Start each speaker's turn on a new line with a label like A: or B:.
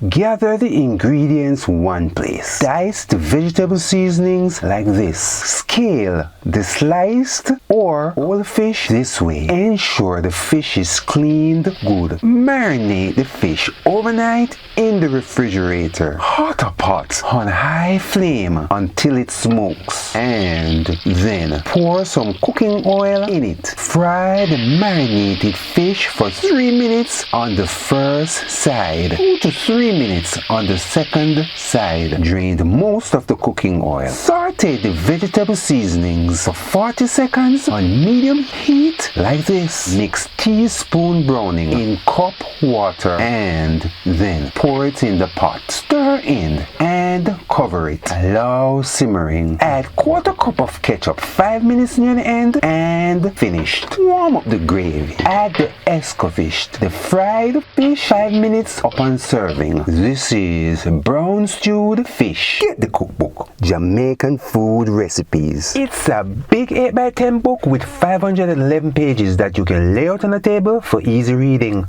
A: Gather the ingredients one place. Dice the vegetable seasonings like this. Scale the sliced or whole fish this way. Ensure the fish is cleaned good. Marinate the fish overnight in the refrigerator. Hot a pot on high flame until it smokes. And then pour some cooking oil in it. Fry the marinated fish for 3 minutes on the first side. 2 to 3 minutes on the second side. Drain most of the cooking oil. Saute the vegetable seasonings for 40 seconds on medium heat like this. Mix teaspoon browning in cup water and then pour it in the pot. Stir in and cover it. Allow simmering. Add 1/4 cup of ketchup 5 minutes near the end and finished. Warm up the gravy. Add the escovitch, the fried fish 5 minutes upon serving. This is brown stewed fish. Get the cookbook, Jamaican Food Recipes. It's a big 8x10 book with 511 pages that you can lay out on a table for easy reading.